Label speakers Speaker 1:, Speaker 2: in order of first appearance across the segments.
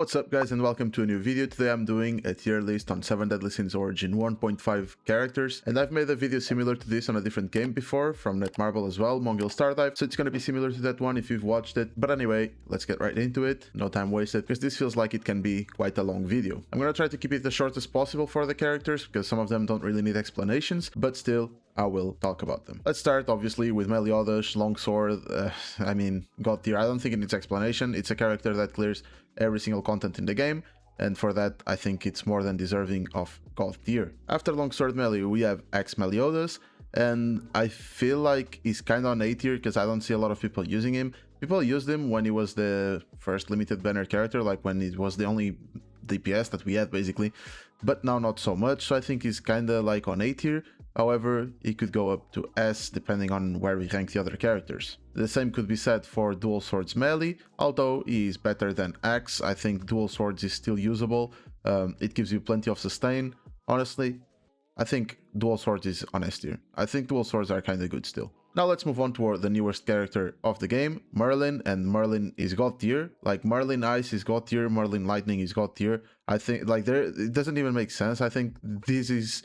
Speaker 1: What's up guys and welcome to a new video. Today I'm doing a tier list on 7 Deadly Sins Origin 1.5 characters, and I've made a video similar to this on a different game before from Netmarble as well, Mongol Stardive, so it's gonna be similar to that one if you've watched it. But anyway, let's get right into it, no time wasted, because this feels like it can be quite a long video. I'm gonna try to keep it as short as possible for the characters, because some of them don't really need explanations, but still, I will talk about them. Let's start obviously with Meliodas, Longsword. God tier. I don't think it needs explanation. It's a character that clears every single content in the game, and for that I think it's more than deserving of God tier. After Longsword Melee we have X Meliodas, and I feel like he's kind of on A tier because I don't see a lot of people using him. People used him when he was the first limited banner character, like when it was the only DPS that we had basically, but now not so much, so I think he's kinda like on A tier. However, he could go up to S depending on where we rank the other characters. The same could be said for Dual Swords Melee, although he is better than X. I think Dual Swords is still usable, it gives you plenty of sustain. Honestly, I think Dual Swords is on S tier. I think Dual Swords are kinda good still. Now let's move on to the newest character of the game, Merlin, and Merlin is God tier. Like Merlin Ice is God tier, Merlin Lightning is God tier. I think like it doesn't even make sense. I think this is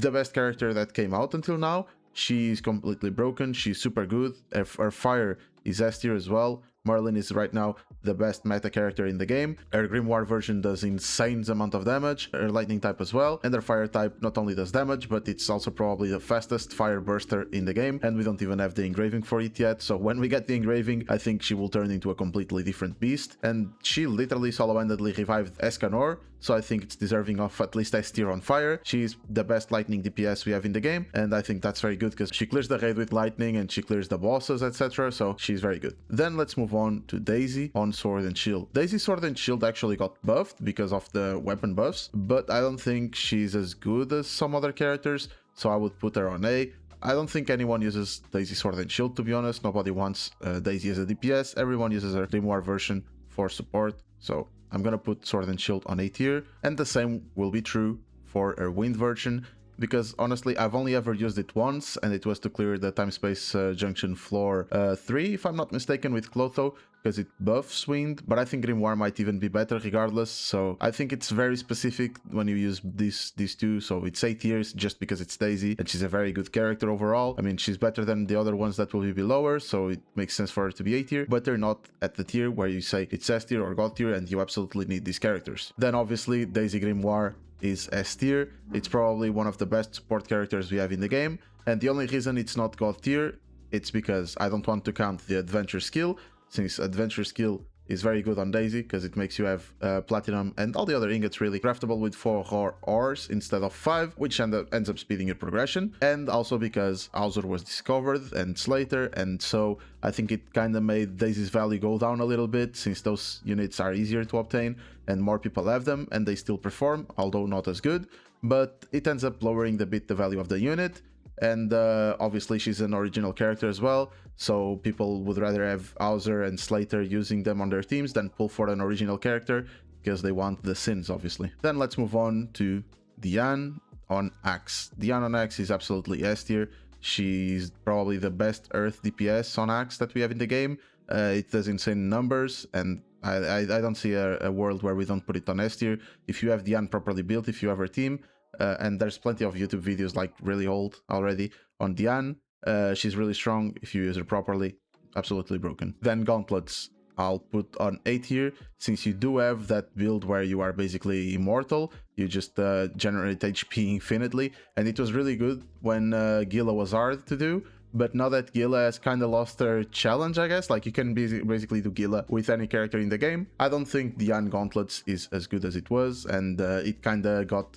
Speaker 1: the best character that came out until now. She's completely broken, she's super good, her fire is S tier as well. Merlin is right now the best meta character in the game. Her Grimoire version does insane amount of damage, her lightning type as well, and her fire type not only does damage, but it's also probably the fastest fire burster in the game, and we don't even have the engraving for it yet, so when we get the engraving, I think she will turn into a completely different beast. And she literally solo-handedly revived Escanor, so I think it's deserving of at least S tier on fire. She's the best lightning DPS we have in the game, and I think that's very good because she clears the raid with lightning and she clears the bosses, etc, so she's very good. Then let's move on to Daisy on Sword and Shield. Daisy Sword and Shield actually got buffed because of the weapon buffs, but I don't think she's as good as some other characters, so I would put her on A. I don't think anyone uses Daisy Sword and Shield, to be honest. Nobody wants Daisy as a DPS. Everyone uses her Grimoire version for support, so I'm gonna put Sword and Shield on A tier, and the same will be true for her Wind version, because honestly I've only ever used it once, and it was to clear the time-space junction floor 3 if I'm not mistaken with Clotho, because it buffs wind, but I think Grimoire might even be better regardless, so I think it's very specific when you use these two, so it's A tiers just because it's Daisy, and she's a very good character overall. I mean, she's better than the other ones that will be below her, so it makes sense for her to be A tier, but they're not at the tier where you say it's S tier or God tier and you absolutely need these characters. Then obviously Daisy Grimoire is S tier. It's probably one of the best support characters we have in the game, and the only reason it's not God tier, it's because I don't want to count the adventure skill, since adventure skill is very good on Daisy because it makes you have platinum and all the other ingots really craftable with 4 ores instead of 5, which ends up speeding your progression, and also because Howzer was discovered and Slater, and so I think it kind of made Daisy's value go down a little bit, since those units are easier to obtain and more people have them and they still perform, although not as good, but it ends up lowering a bit the value of the unit. And obviously she's an original character as well, so people would rather have Howzer and Slater using them on their teams than pull for an original character, because they want the sins obviously. Then let's move on to Diane on Axe. Diane on Axe is absolutely S tier. She's probably the best earth DPS on Axe that we have in the game. It does insane numbers, and I don't see a world where we don't put it on S tier if you have Diane properly built, if you have her team. And there's plenty of YouTube videos, like really old already, on Diane. She's really strong if you use her properly. Absolutely broken. Then Gauntlets I'll put on A tier, since you do have that build where you are basically immortal. You just generate HP infinitely, and it was really good when Guila was hard to do. But now that Guila has kind of lost her challenge, I guess, like you can basically do Guila with any character in the game, I don't think Diane Gauntlets is as good as it was, and it kind of got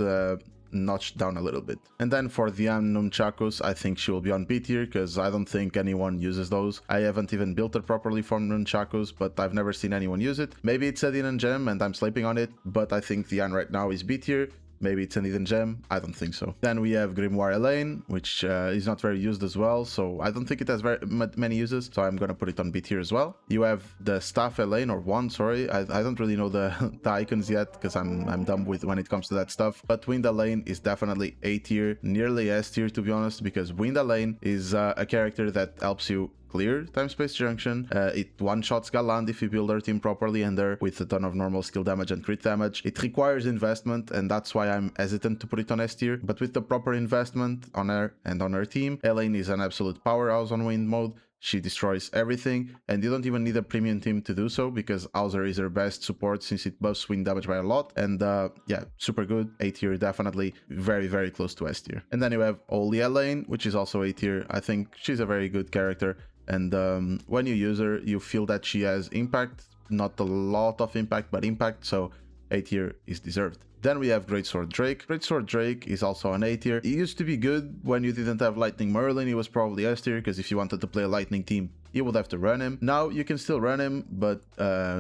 Speaker 1: notched down a little bit. And then for Diane Nunchakus, I think she will be on B tier, because I don't think anyone uses those. I haven't even built her properly for Nunchakus, but I've never seen anyone use it. Maybe it's a hidden gem and I'm sleeping on it, but I think Diane right now is B tier. Maybe it's an hidden gem, I don't think so. Then we have Grimoire Elaine, which is not very used as well, so I don't think it has very many uses, so I'm gonna put it on B tier as well. You have the Staff Elaine, or Wand, sorry, I don't really know the icons yet, because I'm dumb with when it comes to that stuff, but Wind Elaine is definitely A tier, nearly S tier to be honest, because Wind Elaine is a character that helps you clear time space junction. It one-shots Galand if you build our team properly and there with a ton of normal skill damage and crit damage. It requires investment, and that's why I'm hesitant to put it on S tier, but with the proper investment on her and on her team, Elaine is an absolute powerhouse on wind mode. She destroys everything, and you don't even need a premium team to do so, because Howzer is her best support since it buffs wind damage by a lot. And yeah, super good. A tier, definitely very, very close to S tier. And then you have Holy Elaine, which is also A tier. I think she's a very good character, and when you use her, you feel that she has impact. Not a lot of impact, but impact, so A tier is deserved. Then we have Greatsword Drake. Greatsword Drake is also an A tier. He used to be good when you didn't have Lightning Merlin. He was probably S tier, because if you wanted to play a Lightning team, you would have to run him. Now you can still run him, but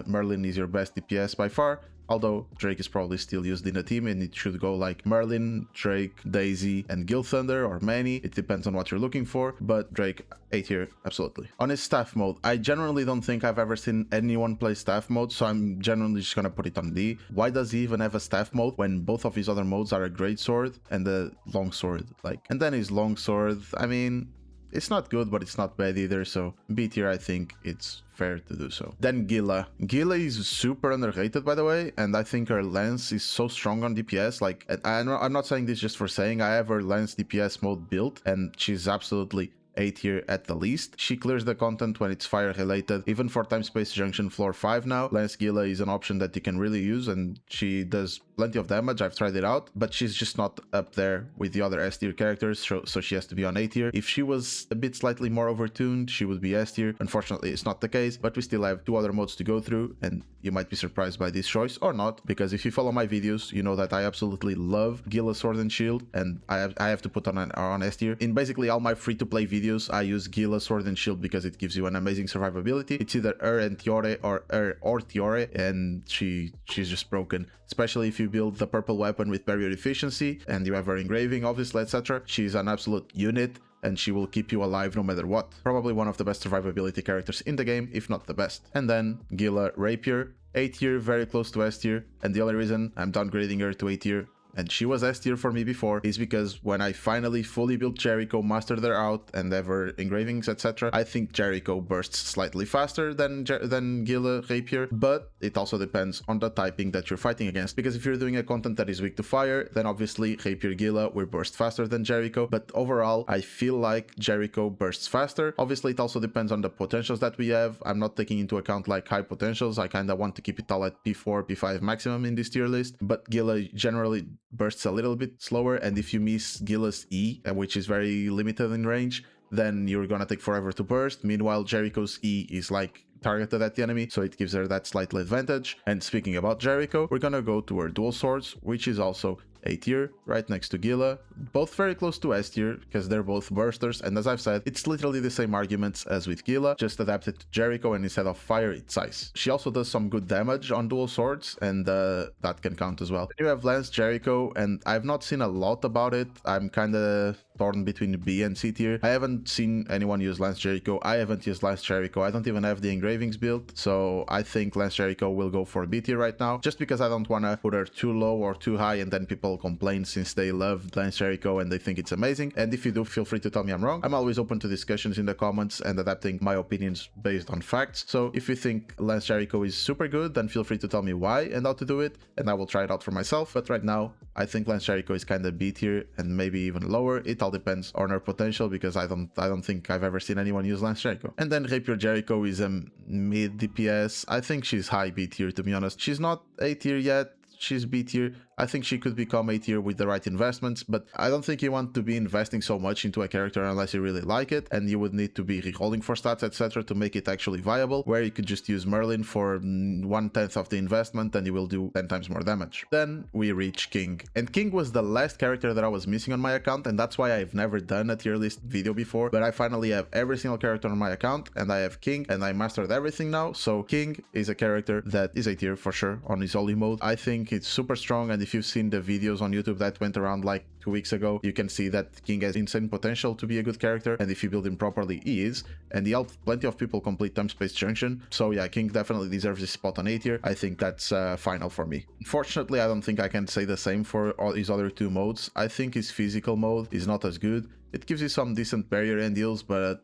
Speaker 1: Merlin is your best DPS by far. Although Drake is probably still used in a team, and it should go like Merlin, Drake, Daisy, and Gilthunder or Mannie. It depends on what you're looking for, but Drake, A tier, absolutely. On his staff mode, I generally don't think I've ever seen anyone play staff mode, so I'm generally just gonna put it on D. Why does he even have a staff mode when both of his other modes are a great sword and a long sword? Like, and then his long sword, I mean, it's not good, but it's not bad either, so B tier, I think it's fair to do so. Then Guila. Guila is super underrated, by the way, and I think her lance is so strong on DPS. Like, I'm not saying this just for saying, I have her lance DPS mode built, and she's absolutely A tier at the least. She clears the content when it's fire related, even for time space junction floor 5 now. Lance Guila is an option that you can really use, and she does plenty of damage. I've tried it out, but she's just not up there with the other S tier characters, so she has to be on A tier. If she was a bit slightly more overtuned, she would be S tier. Unfortunately, it's not the case, but we still have 2 other modes to go through, and you might be surprised by this choice or not, because if you follow my videos, you know that I absolutely love Guila Sword and Shield, and I have to put on S tier. In basically all my free-to-play videos, I use Guila Sword and Shield because it gives you an amazing survivability. It's either her and Tioreh or her or Tioreh, and she's just broken, especially if you build the purple weapon with barrier efficiency and you have her engraving, obviously, etc. She's an absolute unit, and she will keep you alive no matter what. Probably one of the best survivability characters in the game, if not the best. And then Guila Rapier, A tier, very close to S tier, and the only reason I'm downgrading her to A tier, and she was S tier for me before, is because when I finally fully built Jericho, mastered her out, and have her engravings, etc., I think Jericho bursts slightly faster than Guila Rapier, but it also depends on the typing that you're fighting against, because if you're doing a content that is weak to fire, then obviously Rapier Guila will burst faster than Jericho, but overall, I feel like Jericho bursts faster. Obviously, it also depends on the potentials that we have. I'm not taking into account like high potentials. I kind of want to keep it all at P4, P5 maximum in this tier list, but Guila generally bursts a little bit slower, and if you miss Guila's E, which is very limited in range, then you're gonna take forever to burst. Meanwhile, Jericho's E is like targeted at the enemy, so it gives her that slight advantage. And speaking about Jericho, we're gonna go to her dual swords, which is also A tier, right next to Guila, both very close to S tier because they're both bursters, and as I've said, it's literally the same arguments as with Guila, just adapted to Jericho, and instead of fire, it's ice. She also does some good damage on dual swords, and that can count as well. Then you have Lance Jericho, and I've not seen a lot about it. I'm kind of torn between B and C tier. I haven't seen anyone use Lance Jericho. I haven't used Lance Jericho. I don't even have the engravings built, so I think Lance Jericho will go for B tier right now, just because I don't want to put her too low or too high, and then people complain since they love Lance Jericho and they think it's amazing. And if you do, feel free to tell me I'm wrong. I'm always open to discussions in the comments and adapting my opinions based on facts. So if you think Lance Jericho is super good, then feel free to tell me why and how to do it, and I will try it out for myself. But right now, I think Lance Jericho is kind of B tier and maybe even lower. It all depends on her potential, because I don't think I've ever seen anyone use Lance Jericho. And then Rapier Jericho is a mid DPS. I think she's high B tier, to be honest. She's not A tier yet. She's B tier. I think she could become A tier with the right investments, but I don't think you want to be investing so much into a character unless you really like it, and you would need to be rerolling for stats, etc. to make it actually viable, where you could just use Merlin for 1/10 of the investment and you will do 10 times more damage. Then we reach King, and King was the last character that I was missing on my account, and that's why I've never done a tier list video before, but I finally have every single character on my account, and I have King, and I mastered everything now. So King is a character that is A tier for sure on his holy mode. I think it's super strong, and if you've seen the videos on YouTube that went around like 2 weeks ago, you can see that King has insane potential to be a good character, and if you build him properly, he is, and he helped plenty of people complete Time Space Junction. So yeah, King definitely deserves his spot on A tier. I think that's final for me. Unfortunately, I don't think I can say the same for all his other 2 modes. I think his physical mode is not as good, It gives you some decent barrier and deals, but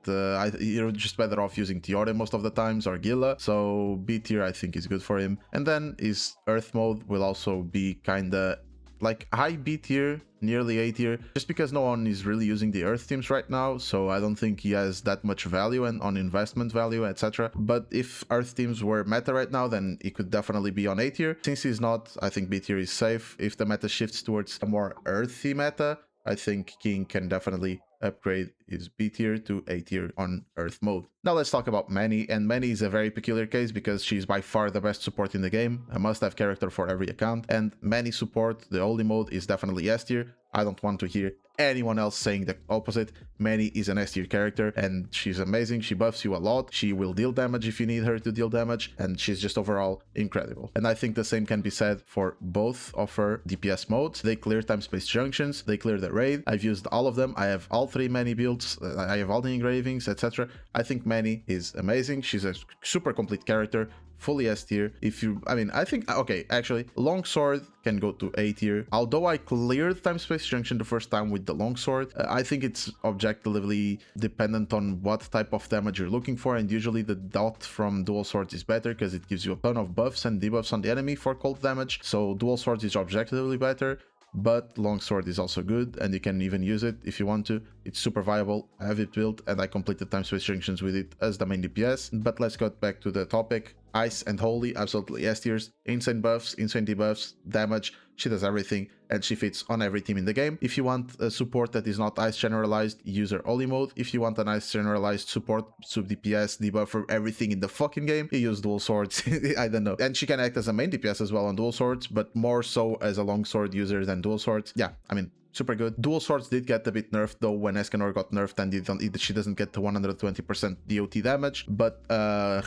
Speaker 1: you're just better off using Tioreh most of the times, or Guila, so B tier I think is good for him. And then his Earth mode will also be kinda like high B tier, nearly A tier, just because no one is really using the Earth teams right now, so I don't think he has that much value and on investment value, etc. But if Earth teams were meta right now, then he could definitely be on A tier. Since he's not, I think B tier is safe. If the meta shifts towards a more earthy meta, I think King can definitely upgrade his B tier to A tier on Earth mode. Now let's talk about Mannie, and Mannie is a very peculiar case because she's by far the best support in the game, a must-have character for every account, and Mannie support, the only mode, is definitely S tier. I don't want to hear anyone else saying the opposite. Mannie is an S tier character and she's amazing. She buffs you a lot. She will deal damage if you need her to deal damage, and she's just overall incredible. And I think the same can be said for both of her DPS modes. They clear time-space junctions, they clear the raid. I've used all of them. I have all 3 Mannie builds, I have all the engravings, etc. I think Mannie is amazing. She's a super complete character, fully S tier. If you, I mean, I think, okay, actually, Longsword can go to A tier. Although I cleared time space junction the first time with the Longsword, I think it's objectively dependent on what type of damage you're looking for, and usually the dot from dual swords is better because it gives you a ton of buffs and debuffs on the enemy for cold damage. So dual swords is objectively better, but longsword is also good, and you can even use it if you want to. It's super viable. I have it built and I completed time space junctions with it as the main DPS. But let's get back to the topic. Ice and Holy, absolutely S tiers. Insane buffs, insane debuffs, damage. She does everything and she fits on every team in the game. If you want a support that is not Ice generalized, use her Holy mode. If you want an Ice generalized support, sub DPS, debuffer, everything in the fucking game, you use dual swords. I don't know. And she can act as a main DPS as well on dual swords, but more so as a longsword user than dual swords. Yeah, I mean, super good. Dual swords did get a bit nerfed though when Escanor got nerfed, and she doesn't get to 120% DOT damage, but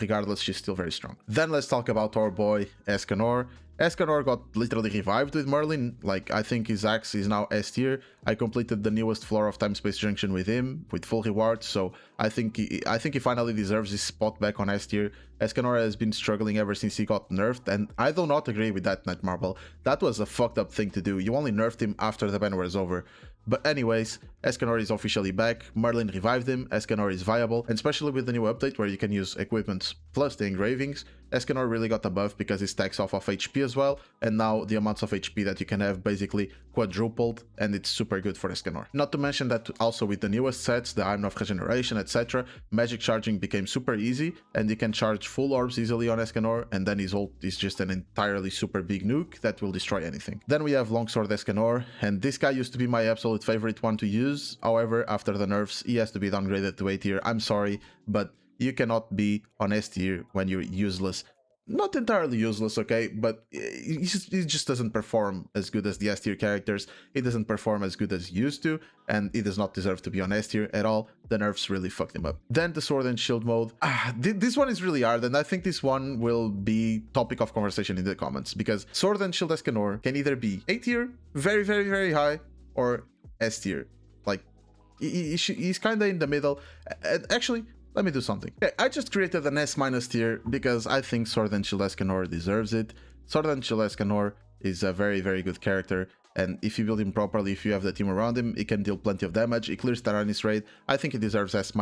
Speaker 1: regardless, she's still very strong. Then let's talk about our boy Escanor. Escanor got literally revived with Merlin. Like, I think his axe is now S tier. I completed the newest floor of Time Space Junction with him with full rewards, so I think he finally deserves his spot back on S tier. Escanor has been struggling ever since he got nerfed, and I do not agree with that, Night Marble. That was a fucked up thing to do. You only nerfed him after the ban was over. But anyways, Escanor is officially back. Merlin revived him. Escanor is viable, and especially with the new update where you can use equipments plus the engravings, Escanor really got a buff because he stacks off of HP as well, and now the amounts of HP that you can have basically quadrupled, and it's super good for Escanor. Not to mention that also with the newest sets, the Iron of Regeneration, etc., magic charging became super easy, and you can charge full orbs easily on Escanor, and then his ult is just an entirely super big nuke that will destroy anything. Then we have Longsword Escanor, and this guy used to be my absolute favorite one to use. However, after the nerfs, he has to be downgraded to A tier. I'm sorry, but you cannot be on S tier when you're useless. Not entirely useless, okay, but he just doesn't perform as good as the S tier characters. He doesn't perform as good as he used to, and he does not deserve to be on S tier at all. The nerfs really fucked him up. Then the Sword and Shield mode. This one is really hard, and I think this one will be topic of conversation in the comments, because Sword and Shield Escanor can either be A tier, very, very, very high, or S tier. Like, he's kind of in the middle. Actually, let me do something. Okay, I just created an S- tier because I think Sword and Shield Escanor deserves it. Sword and Shield Escanor is a very, very good character, and if you build him properly, if you have the team around him, he can deal plenty of damage. He clears Tyrannus raid. I think he deserves S-,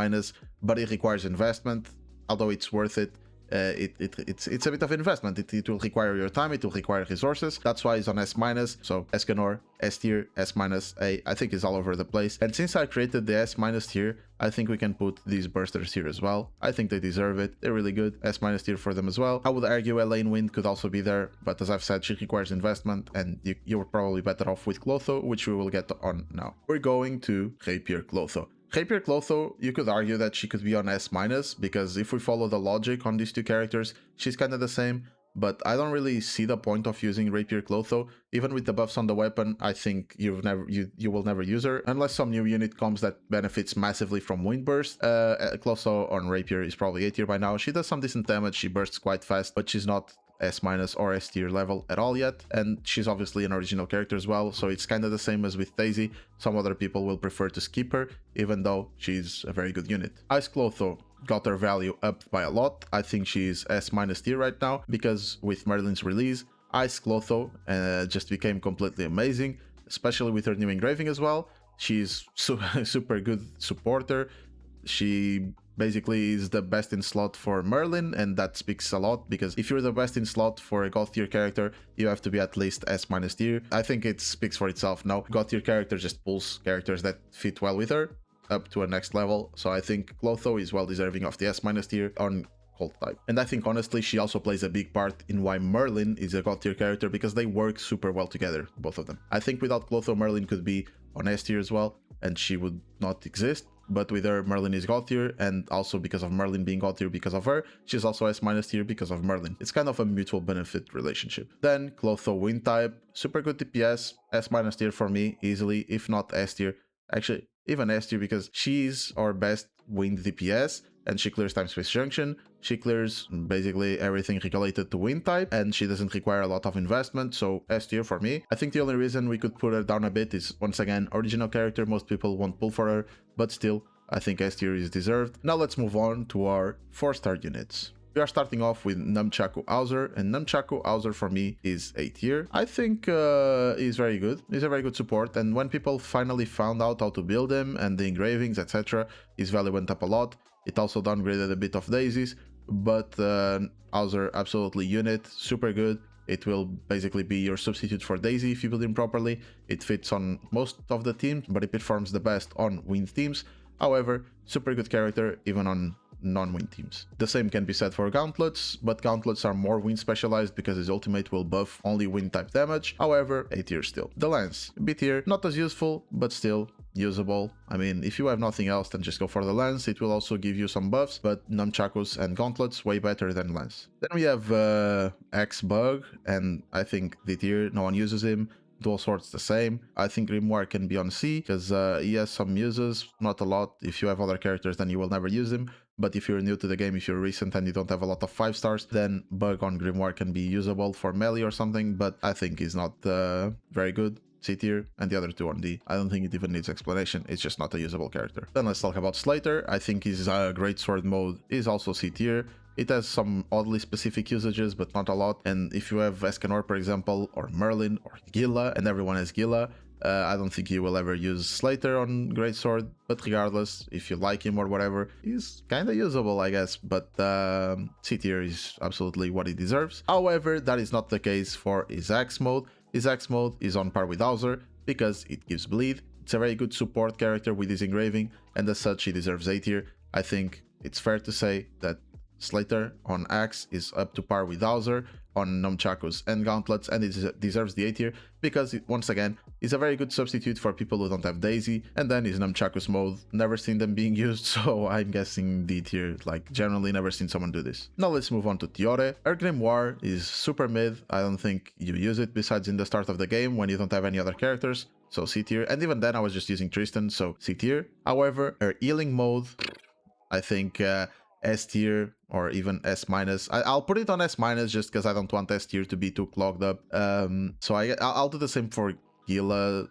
Speaker 1: but it requires investment, although it's worth it. It's a bit of investment. It will require your time, it will require resources. That's why it's on S-. So Escanor, S tier, S-, A, I think is all over the place. And since I created the S- tier, I think we can put these bursters here as well. I think they deserve it. They're really good. S- tier for them as well. I would argue Elaine Wind could also be there, but as I've said, she requires investment, and you're probably better off with Clotho, which we will get on now. We're going to Rapier Clotho. Rapier Clotho, you could argue that she could be on S-, because if we follow the logic on these two characters, she's kind of the same, but I don't really see the point of using Rapier Clotho. Even with the buffs on the weapon, I think you will never use her, unless some new unit comes that benefits massively from Wind Burst. Clotho on Rapier is probably A tier by now. She does some decent damage, she bursts quite fast, but she's not S- or S tier level at all yet, and she's obviously an original character as well, so it's kind of the same as with Daisy. Some other people will prefer to skip her, even though she's a very good unit. Ice Clotho got her value up by a lot. I think she's S- tier right now, because with Merlin's release, Ice Clotho just became completely amazing, especially with her new engraving as well. She's super good supporter. She basically is the best in slot for Merlin, and that speaks a lot, because if you're the best in slot for a God tier character, you have to be at least S- tier. I think it speaks for itself now. God tier character just pulls characters that fit well with her up to a next level, so I think Clotho is well deserving of the S- tier on Cold type. And I think honestly she also plays a big part in why Merlin is a God tier character, because they work super well together, both of them. I think without Clotho, Merlin could be on S tier as well, and she would not exist. But with her, Merlin is God tier, and also because of Merlin being God tier because of her, she's also S- tier because of Merlin. It's kind of a mutual benefit relationship. Then Clotho wind type, super good DPS, S- tier for me, easily, if not S tier. Actually, even S tier, because she's our best wind DPS, and she clears time space junction. She clears basically everything related to wind type, and she doesn't require a lot of investment, so S tier for me. I think the only reason we could put her down a bit is, once again, original character, most people won't pull for her, but still, I think S tier is deserved. Now let's move on to our 4-star units. We are starting off with Nunchaku Howzer, and Nunchaku Howzer for me is A tier. I think he's very good. He's a very good support, and when people finally found out how to build him and the engravings, etc., his value went up a lot. It also downgraded a bit of daisies, but Howzer absolutely unit, super good. It will basically be your substitute for Daisy if you build him properly. It fits on most of the teams, but it performs the best on wind teams. However, super good character even on non-wind teams. The same can be said for Gauntlets, but Gauntlets are more wind specialized because his ultimate will buff only wind type damage. However, A tier still. The Lance, B tier, not as useful, but still usable. I mean, if you have nothing else, then just go for the Lance. It will also give you some buffs, but Nunchakus and Gauntlets way better than Lance. Then we have X Bug, and I think D tier, no one uses him. Dual Swords the same. I think Griamore can be on C, because he has some uses, not a lot. If you have other characters, then you will never use him. But if you're new to the game, if you're recent and you don't have a lot of 5 stars, then Bug on Griamore can be usable for melee or something, but I think he's not very good. C tier, and the other two on D. I don't think it even needs explanation, it's just not a usable character. Then let's talk about Slater. I think his great sword mode is also C tier. It has some oddly specific usages, but not a lot. And if you have Escanor, for example, or Merlin, or Guila, and everyone has Guila, I don't think you will ever use Slater on Greatsword, but regardless, if you like him or whatever, he's kinda usable, I guess, but C tier is absolutely what he deserves. However, that is not the case for his Axe mode. His Axe mode is on par with Howzer, because it gives bleed. It's a very good support character with his engraving, and as such he deserves A tier. I think it's fair to say that Slater on Axe is up to par with Howzer on Nunchakus and Gauntlets, and it deserves the A tier because it, once again, is a very good substitute for people who don't have Daisy. And then his Nunchakus mode, never seen them being used, so I'm guessing D tier, like generally never seen someone do this. Now let's move on to Tioreh. Her Grimoire is super mid. I don't think you use it besides in the start of the game when you don't have any other characters, so C tier, and even then I was just using Tristan, so C tier. However, her healing mode, I think S tier or even S minus. I'll put it on S minus just because I don't want S tier to be too clogged up. So I'll do the same for Guila,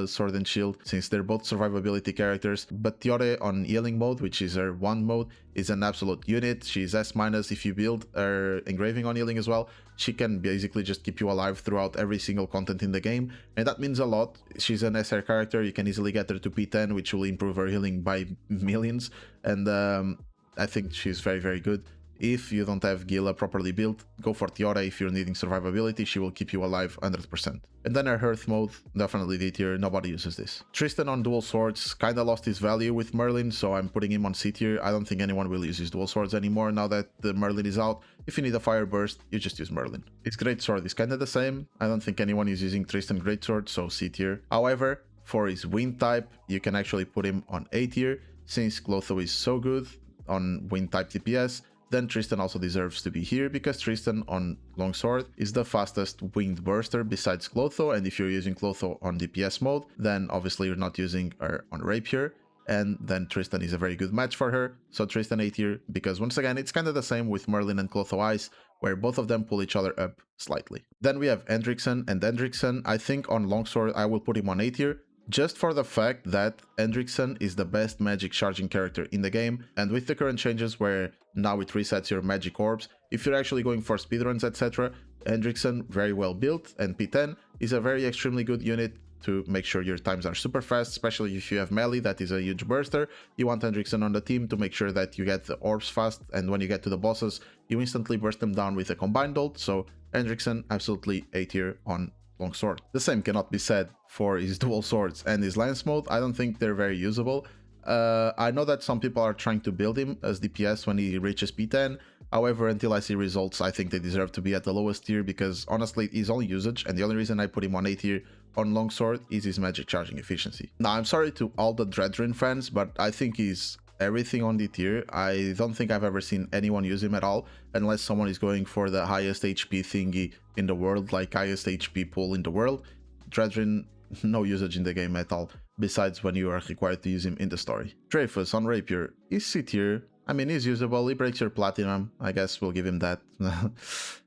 Speaker 1: Sword and Shield, since they're both survivability characters. But Tioreh on healing mode, which is her one mode, is an absolute unit. She's S minus. If you build her engraving on healing as well, she can basically just keep you alive throughout every single content in the game, and that means a lot. She's an SR character. You can easily get her to P10, which will improve her healing by millions, and I think she's very, very good. If you don't have Guila properly built, go for Tioreh. If you're needing survivability, she will keep you alive 100%. And then her Hearth mode, definitely D tier, nobody uses this. Tristan on dual swords kinda lost his value with Merlin, so I'm putting him on C tier. I don't think anyone will use his dual swords anymore now that the Merlin is out. If you need a fire burst, you just use Merlin. His greatsword is kinda the same. I don't think anyone is using Tristan greatsword, so C tier. However, for his wind type, you can actually put him on A tier, since Clotho is so good on wind type DPS. Then Tristan also deserves to be here, because Tristan on longsword is the fastest winged burster besides Clotho, and if you're using Clotho on DPS mode, then obviously you're not using her on rapier, and then Tristan is a very good match for her. So Tristan A tier, because once again it's kind of the same with Merlin and Clotho Ice, where both of them pull each other up slightly. Then we have Hendrickson, and Hendrickson, I think on longsword I will put him on A tier, just for the fact that Hendrickson is the best magic charging character in the game, and with the current changes where now it resets your magic orbs, if you're actually going for speedruns, etc., Hendrickson, very well built, and P10 is a very extremely good unit to make sure your times are super fast, especially if you have Mellie that is a huge burster. You want Hendrickson on the team to make sure that you get the orbs fast, and when you get to the bosses, you instantly burst them down with a combined ult. So Hendrickson, absolutely A tier on longsword. The same cannot be said for his dual swords and his lance mode. I don't think they're very usable. I know that some people are trying to build him as DPS when he reaches P10. However, until I see results, I think they deserve to be at the lowest tier, because honestly, he's only usage, and the only reason I put him on A tier on longsword is his magic charging efficiency. Now, I'm sorry to all the Dredrin fans, but I think he's everything on D tier. I don't think I've ever seen anyone use him at all, unless someone is going for the highest HP thingy in the world, like highest HP pool in the world. Dredrin, no usage in the game at all, besides when you are required to use him in the story. Dreyfus on Rapier is C tier. I mean, he's usable, he breaks your platinum, I guess we'll give him that.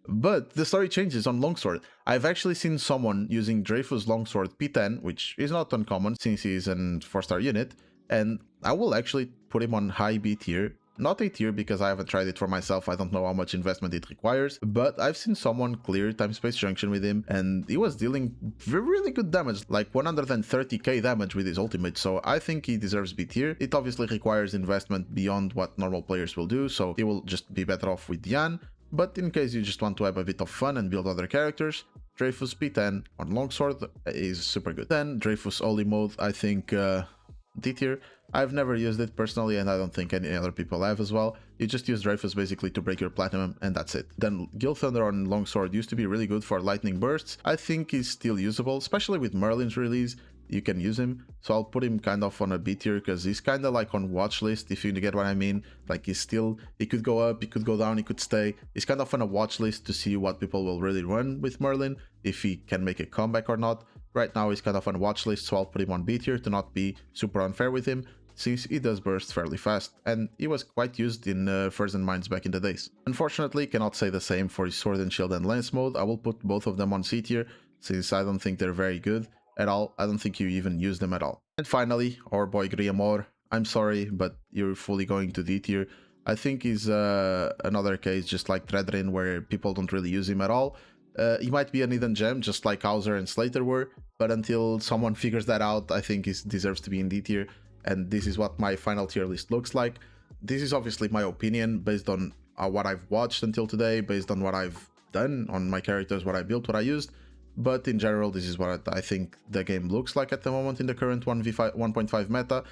Speaker 1: But the story changes on longsword. I've actually seen someone using Dreyfus longsword P10, which is not uncommon since he's an 4-star unit, and I will actually put him on high B tier. Not A tier because I haven't tried it for myself, I don't know how much investment it requires, but I've seen someone clear time-space junction with him, and he was dealing really good damage, like 130k damage with his ultimate, so I think he deserves B tier. It obviously requires investment beyond what normal players will do, so he will just be better off with Diane, but in case you just want to have a bit of fun and build other characters, Dreyfus P10 on longsword is super good. Then Dreyfus Holy mode, I think D tier. I've never used it personally, and I don't think any other people have as well. You just use Dreyfus basically to break your platinum, and that's it. Then Gilthunder on longsword used to be really good for lightning bursts. I think he's still usable, especially with Merlin's release. You can use him, so I'll put him kind of on a B tier, because he's kind of like on watch list, if you get what I mean. Like he could go up, he could go down, he could stay. He's kind of on a watch list to see what people will really run with Merlin, if he can make a comeback or not. Right now he's kind of on a watch list, so I'll put him on B tier to not be super unfair with him, since he does burst fairly fast, and he was quite used in Frozen Mines back in the days. Unfortunately, cannot say the same for his Sword and Shield and Lance mode. I will put both of them on C tier, since I don't think they're very good at all. I don't think you even use them at all. And finally, our boy Griamore. I'm sorry, but you're fully going to D tier. I think he's another case just like Dredrin, where people don't really use him at all. He might be an hidden gem, just like Howzer and Slater were, but until someone figures that out, I think he deserves to be in D tier, and this is what my final tier list looks like. This is obviously my opinion, based on what I've watched until today, based on what I've done on my characters, what I built, what I used, but in general, this is what I think the game looks like at the moment in the current 1.5 meta.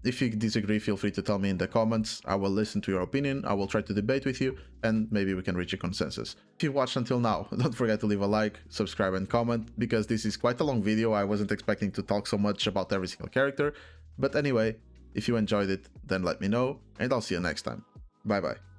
Speaker 1: If you disagree, feel free to tell me in the comments. I will listen to your opinion, I will try to debate with you, and maybe we can reach a consensus. If you've watched until now, don't forget to leave a like, subscribe and comment, because this is quite a long video. I wasn't expecting to talk so much about every single character. But anyway, if you enjoyed it, then let me know, and I'll see you next time. Bye bye.